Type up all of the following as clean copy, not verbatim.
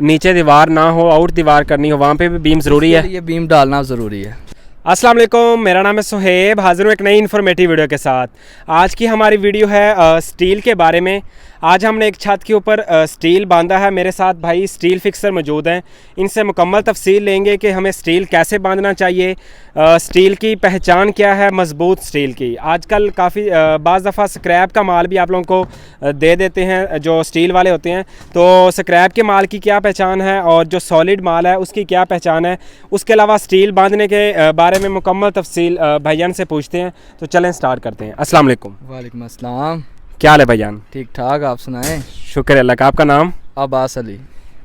नीचे दीवार ना हो, आउट दीवार करनी हो, वहाँ पे भी बीम ज़रूरी है। ये बीम डालना ज़रूरी है। अस्सलाम वालेकुम, मेरा नाम है सुहेब, हाज़िर हूँ एक नई इन्फॉर्मेटिव वीडियो के साथ। आज की हमारी वीडियो है स्टील के बारे में। आज हमने एक छत के ऊपर स्टील बांधा है। मेरे साथ भाई स्टील फिक्सर मौजूद हैं, इनसे मुकम्मल तफसील लेंगे कि हमें स्टील कैसे बांधना चाहिए, स्टील की पहचान क्या है मज़बूत स्टील की। आजकल काफ़ी बाज़ दफ़ा स्क्रैप का माल भी आप लोगों को दे देते हैं जो स्टील वाले होते हैं, तो स्क्रैप के माल की क्या पहचान है और जो सॉलिड माल है उसकी क्या पहचान है। उसके अलावा स्टील बांधने के बारे में मुकम्मल तफसील भाईजान से पूछते हैं, तो चलें स्टार्ट करते हैं। अस्सलाम वालेकुम। वालेकुम अस्सलाम। क्या हाल है भाईजान? ठीक ठाक, आप सुनाएं? शुक्र अल्लाह का। आपका नाम? अब्बास अली।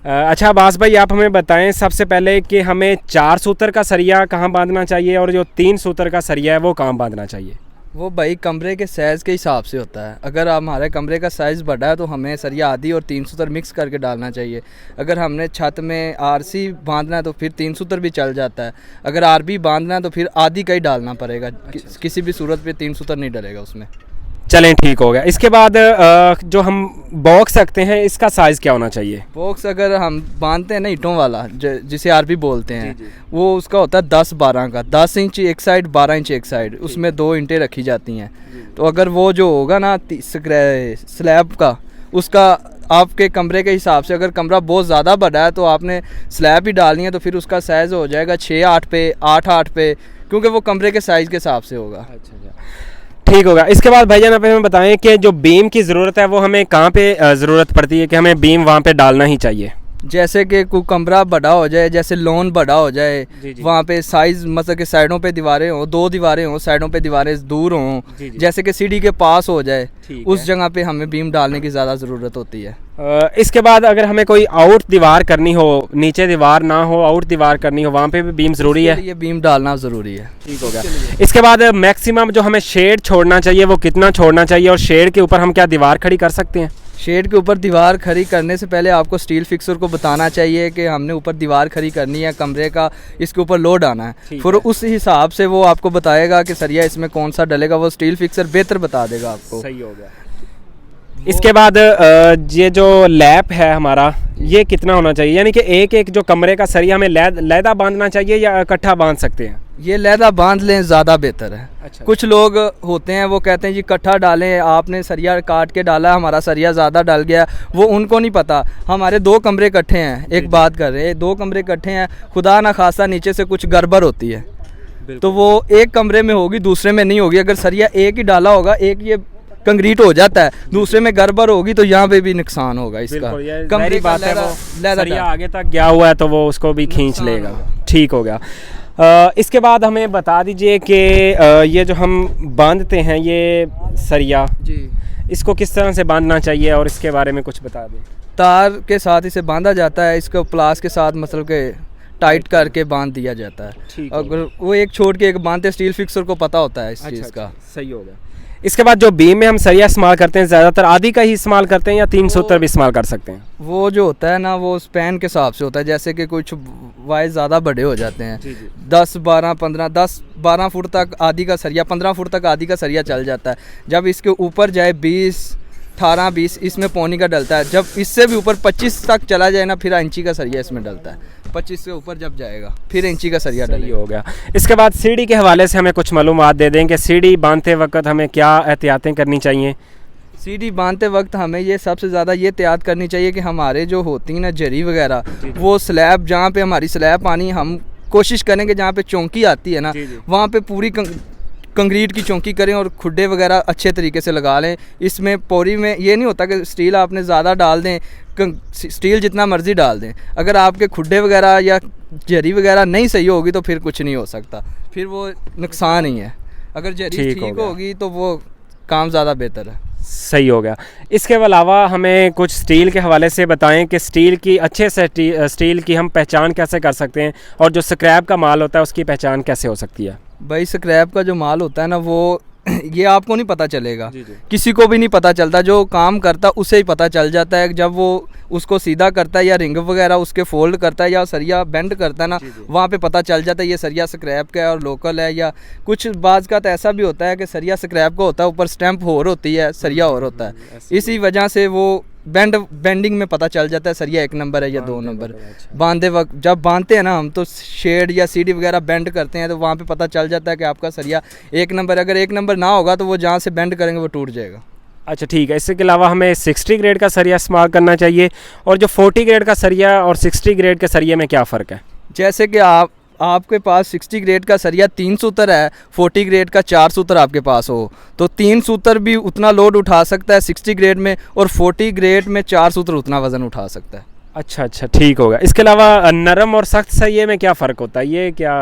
अच्छा अब्बास भाई, आप हमें बताएं सबसे पहले कि हमें 4 सूतर का सरिया कहाँ बांधना चाहिए और जो 3 सूतर का सरिया है वो कहाँ बांधना चाहिए? वो भाई कमरे के साइज़ के हिसाब से होता है। अगर हमारे कमरे का साइज़ बड़ा है तो हमें सरिया आधी और 3 सूतर मिक्स करके डालना चाहिए। अगर हमने छत में आरसी बांधना है तो फिर 3 सूतर भी चल जाता है। अगर आरबी बांधना है तो फिर आधी का ही डालना पड़ेगा। किसी भी सूरत पे 3 सूतर नहीं डलेगा उसमें। चलें ठीक हो गया। इसके बाद जो हम बॉक्स रखते हैं इसका साइज़ क्या होना चाहिए? बॉक्स अगर हम बांधते हैं ना ईंटों वाला, जिसे आरबी बोलते हैं, वो उसका होता है 10-12 का। 10 इंच एक साइड, 12 इंच एक साइड, उसमें 2 ईंटें रखी जाती हैं। तो अगर वो जो होगा ना स्लैब का, उसका आपके कमरे के हिसाब से, अगर कमरा बहुत ज़्यादा बड़ा है तो आपने स्लैब ही डालनी है, तो फिर उसका साइज़ हो जाएगा 6-8 पे, 8-8 पे, क्योंकि वो कमरे के साइज़ के हिसाब से होगा। अच्छा ठीक होगा। इसके बाद भाईजान आप हमें बताएं कि जो बीम की ज़रूरत है वो हमें कहाँ पे ज़रूरत पड़ती है कि हमें बीम वहाँ पे डालना ही चाहिए? जैसे कि कोई कमरा बड़ा हो जाए, जैसे लॉन बड़ा हो जाए, वहाँ पे साइज़ मतलब कि साइडों पे दीवारें हों, 2 दीवारें हों, साइडों पे दीवारें दूर हों, जैसे कि सीढ़ी के पास हो जाए, उस जगह पे हमें बीम डालने की ज़्यादा ज़रूरत होती है। इसके बाद अगर हमें कोई आउट दीवार करनी हो, नीचे दीवार ना हो, आउट दीवार करनी हो, वहाँ पे भी बीम ज़रूरी है? ये बीम डालना ज़रूरी है। ठीक हो गया। इसके बाद मैक्सिमम जो हमें शेड छोड़ना चाहिए वो कितना छोड़ना चाहिए, और शेड के ऊपर हम क्या दीवार खड़ी कर सकते हैं? शेड के ऊपर दीवार खड़ी करने से पहले आपको स्टील फिक्सर को बताना चाहिए कि हमने ऊपर दीवार खड़ी करनी है, कमरे का इसके ऊपर लोड आना है। फिर उस हिसाब से वो आपको बताएगा कि सरिया इसमें कौन सा डलेगा। वो स्टील फिक्सर बेहतर बता देगा आपको। सही हो गया। इसके बाद ये जो लैप है हमारा, ये कितना होना चाहिए? यानी कि एक एक जो कमरे का सरिया हमें लैदा बांधना चाहिए या इकट्ठा बांध सकते हैं? ये लैदा बांध लें, ज़्यादा बेहतर है। अच्छा। कुछ लोग होते हैं वो कहते हैं जी इकट्ठा डालें, आपने सरिया काट के डाला, हमारा सरिया ज़्यादा डल गया। वो उनको नहीं पता हमारे 2 कमरे इकट्ठे हैं। एक बात कर रहे हैं, 2 कमरे इकट्ठे हैं, खुदा ना खासा नीचे से कुछ गड़बड़ होती है तो वो एक कमरे में होगी, दूसरे में नहीं होगी। अगर सरिया एक ही डाला होगा, एक ये कंक्रीट हो जाता है, दूसरे में गड़बड़ होगी तो यहाँ पे भी नुकसान होगा इसका। कमरे बात है, वो सरिया आगे तक गया हुआ है तो वो उसको भी खींच लेगा। ठीक हो गया। इसके बाद हमें बता दीजिए कि ये जो हम बांधते हैं ये सरिया जी, इसको किस तरह से बांधना चाहिए और इसके बारे में कुछ बता दें। तार के साथ इसे बांधा जाता है, इसको प्लास के साथ मतलब के टाइट करके बांध दिया जाता है। अगर वो एक छोड़ के एक बांधते, स्टील फिक्सर को पता होता है इस चीज़ का। सही हो गया। इसके बाद जो बीम में हम सरिया इस्तेमाल करते हैं, ज़्यादातर आधी का ही इस्तेमाल करते हैं या 3 सूतर भी इस्तेमाल कर सकते हैं? वो जो होता है ना, वो स्पैन के हिसाब से होता है। जैसे कि कुछ वाइज ज़्यादा बड़े हो जाते हैं, 10-12 फुट तक आधी का सरिया, 15 फुट तक आधी का सरिया चल जाता है। जब इसके ऊपर जाए 18-20 इसमें पौनी का डलता है। जब इससे भी ऊपर 25 तक चला जाए ना, फिर इंची का सरिया इसमें डलता है। 25 से ऊपर जब जाएगा फिर इंची का सरिया डली हो गया। इसके बाद सीढ़ी के हवाले से हमें कुछ मालूमात दे दें कि सीढ़ी बांधते वक्त हमें क्या एहतियातें करनी चाहिए? सीढ़ी बांधते वक्त हमें ये सबसे ज़्यादा ये एहतियात करनी चाहिए कि हमारे जो होती है ना जरी वगैरह, वो स्लैब जहाँ पे हमारी स्लैब आनी, हम कोशिश करें कि जहाँ पे चौंकी आती है ना, वहाँ पे पूरी कंक्रीट की चौंकी करें और खुड्डे वगैरह अच्छे तरीके से लगा लें। इसमें पौरी में ये नहीं होता कि स्टील आपने ज़्यादा डाल दें, स्टील जितना मर्ज़ी डाल दें, अगर आपके खुड्डे वगैरह या जरी वगैरह नहीं सही होगी तो फिर कुछ नहीं हो सकता, फिर वो नुकसान ही है। अगर जरी ठीक होगी तो वो काम ज़्यादा बेहतर है। सही हो गया। इसके अलावा हमें कुछ स्टील के हवाले से बताएं कि स्टील की अच्छे से स्टील की हम पहचान कैसे कर सकते हैं, और जो स्क्रैप का माल होता है उसकी पहचान कैसे हो सकती है? भाई स्क्रैप का जो माल होता है ना, वो ये आपको नहीं पता चलेगा, किसी को भी नहीं पता चलता। जो काम करता उसे ही पता चल जाता है। जब वो उसको सीधा करता है या रिंग वगैरह उसके फोल्ड करता है या सरिया बेंड करता है ना, वहाँ पे पता चल जाता है ये सरिया स्क्रैप का है और लोकल है। या कुछ बाज़ का तो ऐसा भी होता है कि सरिया स्क्रैप का होता है, ऊपर स्टैंप और होती है, सरिया और होता है। इसी वजह से वो बेंडिंग में पता चल जाता है सरिया 1 नंबर है या 2 नंबर। बांधते वक्त जब बांधते हैं ना हम, तो शेड या सीढ़ी वगैरह बेंड करते हैं तो वहाँ पे पता चल जाता है कि आपका सरिया 1 नंबर। अगर 1 नंबर ना होगा तो वो जहाँ से बेंड करेंगे वो टूट जाएगा। अच्छा ठीक है। इसके अलावा हमें 60 ग्रेड का सरिया इस्तेमाल करना चाहिए, और जो 40 ग्रेड का सरिया और 60 ग्रेड के सरिये में क्या फ़र्क है? जैसे कि आपके पास 60 ग्रेड का सरिया 3 सूत्र है, 40 ग्रेड का 4 सूत्र आपके पास हो, तो 3 सूत्र भी उतना लोड उठा सकता है 60 ग्रेड में, और 40 ग्रेड में 4 सूत्र उतना वज़न उठा सकता है। अच्छा अच्छा ठीक होगा। इसके अलावा नरम और सख्त सरिये में क्या फ़र्क होता है? ये क्या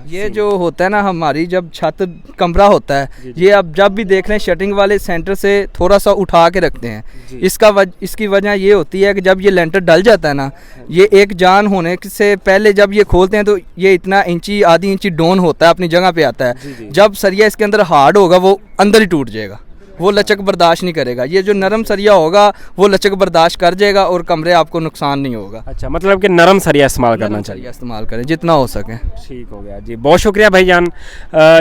ये जो होता है ना, हमारी जब छत कमरा होता है, ये आप जब भी देख रहे हैं शटरिंग वाले सेंटर से थोड़ा सा उठा के रखते हैं। इसकी वजह ये होती है कि जब ये लेंटर डल जाता है ना, ये एक जान होने से पहले जब ये खोलते हैं तो ये इतना इंची आधी इंची डाउन होता है, अपनी जगह पे आता है। जब सरिया इसके अंदर हार्ड होगा वो अंदर ही टूट जाएगा, वो लचक बर्दाश्त नहीं करेगा। ये जो नरम सरिया होगा वो लचक बर्दाश्त कर जाएगा और कमरे आपको नुकसान नहीं होगा। अच्छा, मतलब कि नरम सरिया इस्तेमाल करना चाहिए। सरिया इस्तेमाल करें जितना हो सके। ठीक हो गया जी, बहुत शुक्रिया भाईजान।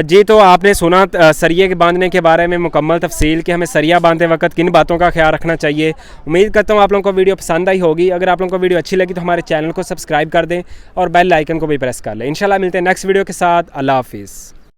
जी तो आपने सुना सरिये के बांधने के बारे में मुकम्मल तफसील कि हमें सरिया बांधते वक्त किन बातों का ख्याल रखना चाहिए। उम्मीद करता हूँ आप लोगों को वीडियो पसंद आई होगी। अगर आप लोगों को वीडियो अच्छी लगी तो हमारे चैनल को सब्सक्राइब कर दें और बेल आइकन को भी प्रेस कर लें। इंशाल्लाह मिलते हैं नेक्स्ट वीडियो के साथ। अल्लाह हाफिज़।